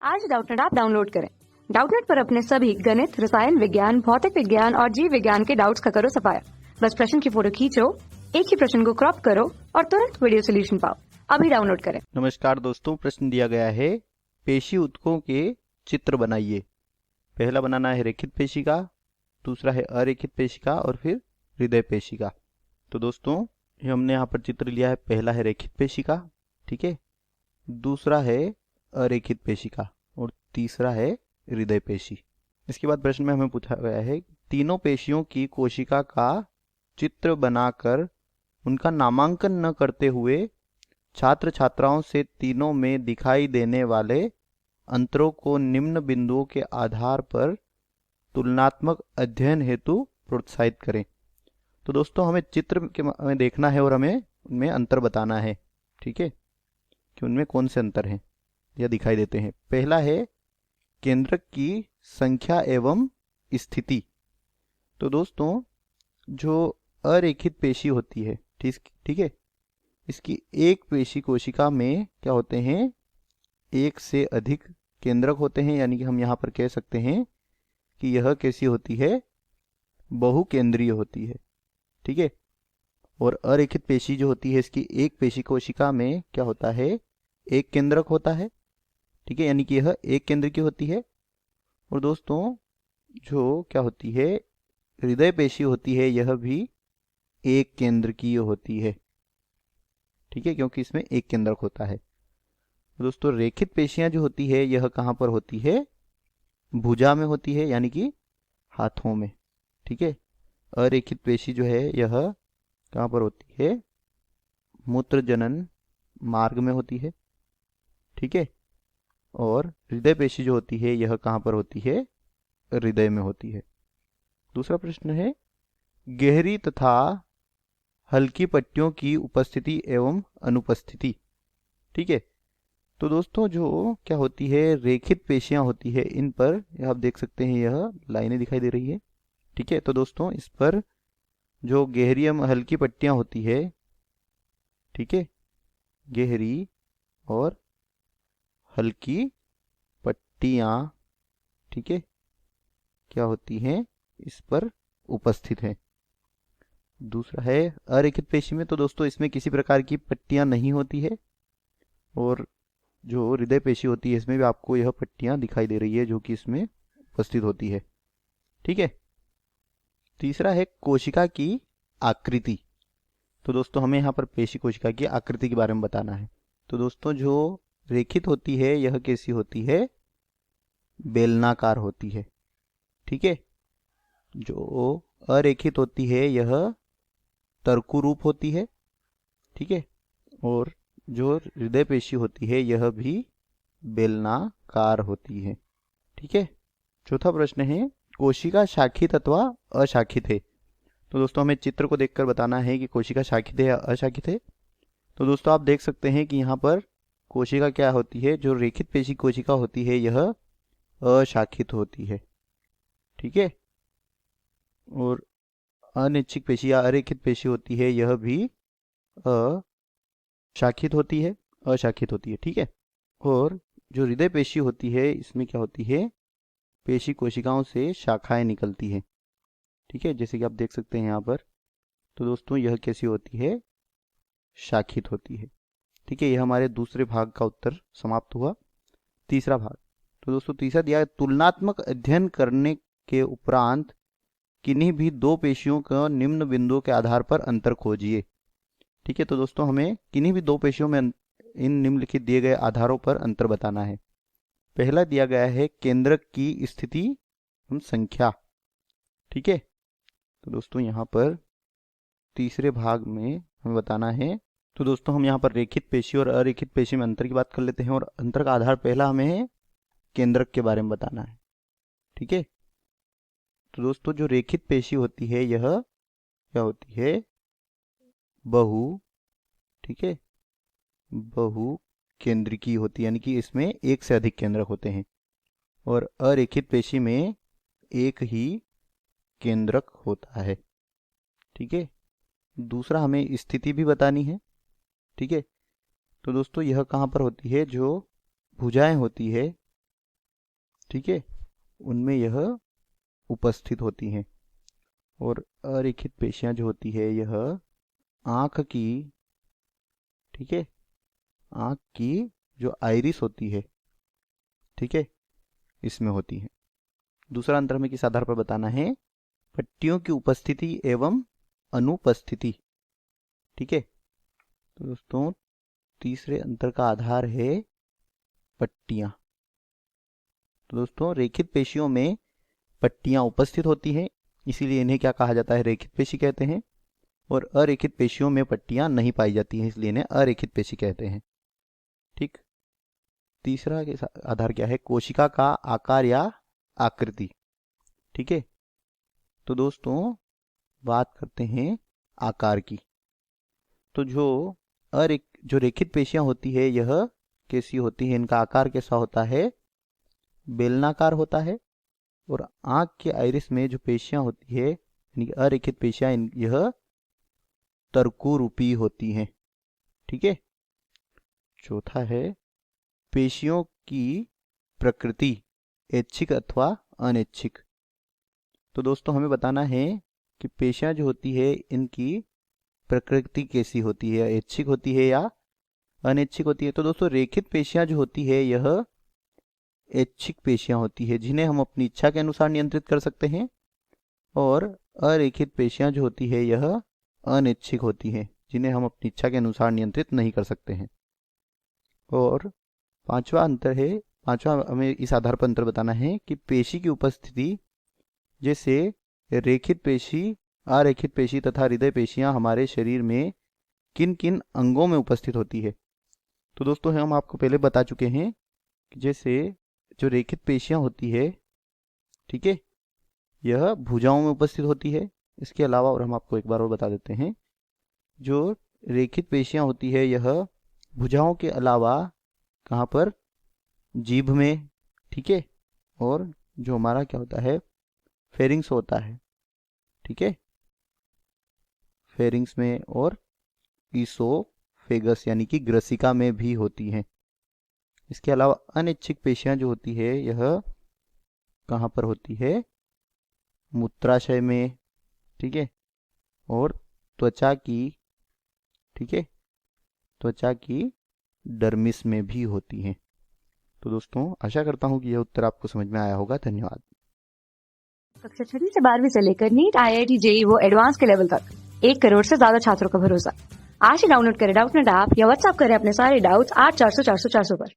आज Doubtnut app download करें। Doubtnut पर अपने सभी गणित, रसायन विज्ञान, भौतिक विज्ञान और जीव विज्ञान के डाउट्स का करो सफाया। बस प्रश्न की फोटो खींचो, एक ही प्रश्न को क्रॉप करो और तुरंत वीडियो सोल्यूशन पाओ। अभी डाउनलोड करें। नमस्कार दोस्तों, प्रश्न दिया गया है पेशी ऊतकों के चित्र बनाइए। पहला बनाना है रेखित पेशी का, दूसरा है अरेखित पेशी का और फिर हृदय पेशी का। तो दोस्तों हमने यहाँ पर चित्र लिया है। पहला है रेखित पेशी का, ठीक है, दूसरा है अरेखित पेशी का और तीसरा है हृदय पेशी। इसके बाद प्रश्न में हमें पूछा गया है तीनों पेशियों की कोशिका का चित्र बनाकर उनका नामांकन न करते हुए छात्र छात्राओं से तीनों में दिखाई देने वाले अंतरों को निम्न बिंदुओं के आधार पर तुलनात्मक अध्ययन हेतु प्रोत्साहित करें। तो दोस्तों हमें चित्र के में देखना है और हमें उनमें अंतर बताना है, ठीक है, कि उनमें कौन से अंतर हैं या दिखाई देते हैं। पहला है केंद्रक की संख्या एवं स्थिति। तो दोस्तों जो अरेखित पेशी होती है, ठीक है, इसकी एक पेशी कोशिका में क्या होते हैं, एक से अधिक केंद्रक होते हैं, यानी कि हम यहाँ पर कह सकते हैं कि यह कैसी होती है, बहुकेंद्रीय होती है, ठीक है। और अरेखित पेशी जो होती है इसकी एक पेशी कोशिका में क्या होता है, एक केंद्रक होता है, ठीक है, यानी कि यह एक केंद्र की होती है। और दोस्तों जो क्या होती है, हृदय पेशी होती है, यह भी एक केंद्र की होती है, ठीक है, क्योंकि इसमें एक केंद्रक होता है। दोस्तों रेखित पेशियां जो होती है यह कहाँ पर होती है, भुजा में होती है, यानी कि हाथों में, ठीक है। अरेखित पेशी जो है यह कहाँ पर होती है, मूत्र जनन मार्ग में होती है, ठीक है। और हृदय पेशी जो होती है यह कहाँ पर होती है, हृदय में होती है। दूसरा प्रश्न है गहरी तथा हल्की पट्टियों की उपस्थिति एवं अनुपस्थिति, ठीक है। तो दोस्तों जो क्या होती है, रेखित पेशियां होती है, इन पर आप देख सकते हैं यह लाइनें दिखाई दे रही है, ठीक है। तो दोस्तों इस पर जो गहरी एवं हल्की पट्टियां होती है, ठीक है, गहरी और हल्की पट्टियां, ठीक है, क्या होती हैं, इस पर उपस्थित है। दूसरा है अरेखित पेशी में, तो दोस्तों इसमें किसी प्रकार की पट्टियां नहीं होती है। और जो हृदय पेशी होती है इसमें भी आपको यह पट्टियां दिखाई दे रही है जो कि इसमें उपस्थित होती है, ठीक है। तीसरा है कोशिका की आकृति। तो दोस्तों हमें यहाँ पर पेशी कोशिका की आकृति के बारे में बताना है। तो दोस्तों जो रेखित होती है यह कैसी होती है, बेलनाकार होती है, ठीक है। जो अरेखित होती है यह तर्कु रूप होती है, ठीक है। और जो हृदय पेशी होती है यह भी बेलनाकार होती है, ठीक है। चौथा प्रश्न है कोशिका शाखित अथवा अशाखित है। तो दोस्तों हमें चित्र को देखकर बताना है कि कोशिका शाखित है या अशाखित है। तो दोस्तों आप देख सकते हैं कि यहाँ पर कोशिका क्या होती है, जो रेखित पेशी कोशिका होती है यह अशाखित होती है, ठीक है। और अनिच्छिक पेशी या अरेखित पेशी होती है यह भी अशाखित होती है, अशाखित होती है, ठीक है। और जो हृदय पेशी होती है इसमें क्या होती है, पेशी कोशिकाओं से शाखाएं निकलती है, ठीक है, जैसे कि आप देख सकते हैं यहाँ पर। तो दोस्तों यह कैसी होती है, शाखित होती है, ठीक है। यह हमारे दूसरे भाग का उत्तर समाप्त हुआ। तीसरा भाग, तो दोस्तों तीसरा दिया है तुलनात्मक अध्ययन करने के उपरांत किन्हीं भी दो पेशियों का निम्न बिंदुओं के आधार पर अंतर खोजिए, ठीक है। तो दोस्तों हमें किन्हीं भी दो पेशियों में इन निम्नलिखित दिए गए आधारों पर अंतर बताना है। पहला दिया गया है केंद्रक की स्थिति एवं संख्या, ठीक है। तो दोस्तों यहाँ पर तीसरे भाग में हमें बताना है। तो दोस्तों हम यहाँ पर रेखित पेशी और अरेखित पेशी में अंतर की बात कर लेते हैं। और अंतर का आधार पहला हमें केंद्रक के बारे में बताना है, ठीक है। तो दोस्तों जो रेखित पेशी होती है यह क्या होती है, बहु, ठीक है, बहु केंद्रिकी होती है, यानी कि इसमें एक से अधिक केंद्रक होते हैं। और अरेखित पेशी में एक ही केंद्रक होता है, ठीक है। दूसरा हमें स्थिति भी बतानी है, ठीक है। तो दोस्तों यह कहाँ पर होती है, जो भुजाएं होती है ठीक है, उनमें यह उपस्थित होती हैं। और अरेखित पेशियां जो होती है यह आँख की, ठीक है, आँख की जो आइरिस होती है, ठीक है, इसमें होती है। दूसरा अंतर हमें किस आधार पर बताना है? पट्टियों की उपस्थिति एवं अनुपस्थिति, ठीक है। तो दोस्तों तीसरे अंतर का आधार है पट्टियां। तो दोस्तों रेखित पेशियों में पट्टियां उपस्थित होती हैं, इसीलिए इन्हें क्या कहा जाता है? रेखित पेशी कहते हैं। और अरेखित पेशियों में पट्टियां नहीं पाई जाती हैं, इसलिए इन्हें अरेखित पेशी कहते हैं। ठीक। तीसरा के आधार क्या है? कोशिका का आकार या आकृति, ठीक है। तो दोस्तों बात करते हैं आकार की। तो जो रेखित पेशियां होती है यह कैसी होती है? इनका आकार कैसा होता है? बेलनाकार होता है। और आंख के आइरिस में जो पेशियां होती है यानी कि अरेखित पेशियां यह तर्कुरूपी होती हैं, ठीक है। चौथा है पेशियों की प्रकृति, ऐच्छिक अथवा अनैच्छिक। तो दोस्तों हमें बताना है कि पेशियां जो होती है इनकी प्रकृति कैसी होती है, ऐच्छिक होती है या अनैच्छिक होती है। तो दोस्तों रेखित पेशियां जो होती है यह ऐच्छिक पेशियां होती है, जिन्हें हम अपनी इच्छा के अनुसार नियंत्रित कर सकते हैं। और अरेखित पेशियां जो होती है यह अनैच्छिक होती है, जिन्हें हम अपनी इच्छा के अनुसार नियंत्रित नहीं कर सकते हैं। और पांचवा हमें इस आधार पर अंतर बताना है कि पेशी की उपस्थिति, जैसे रेखित पेशी, अरेखित पेशी तथा हृदय पेशियां हमारे शरीर में किन किन अंगों में उपस्थित होती है। तो दोस्तों हम आपको पहले बता चुके हैं कि जैसे जो रेखित पेशियां होती है, ठीक है, यह भुजाओं में उपस्थित होती है। इसके अलावा और हम आपको एक बार और बता देते हैं, जो रेखित पेशियां होती है यह भुजाओं के अलावा कहाँ पर? जीभ में, ठीक है। और जो हमारा क्या होता है? फेरिंग्स होता है, ठीक है, फेरिंग्स में और ईसोफेगस यानी कि ग्रसिका में भी होती हैं। इसके अलावा अनैच्छिक पेशियां जो होती है यह कहाँ पर होती है? मूत्राशय में, ठीक है, और त्वचा की, ठीक है, त्वचा की डर्मिस में भी होती हैं। तो दोस्तों आशा करता हूं कि यह उत्तर आपको समझ में आया होगा। धन्यवाद। कक्षा 6 से 12वीं से लेकर नीट, IIT, JEE वो एडवांस के लेवल तक 1 करोड़ से ज्यादा छात्रों का भरोसा। आज ही डाउनलोड करें डाउटनेट ऐप या व्हाट्सएप करें अपने सारे डाउट्स 8400 400 400 पर।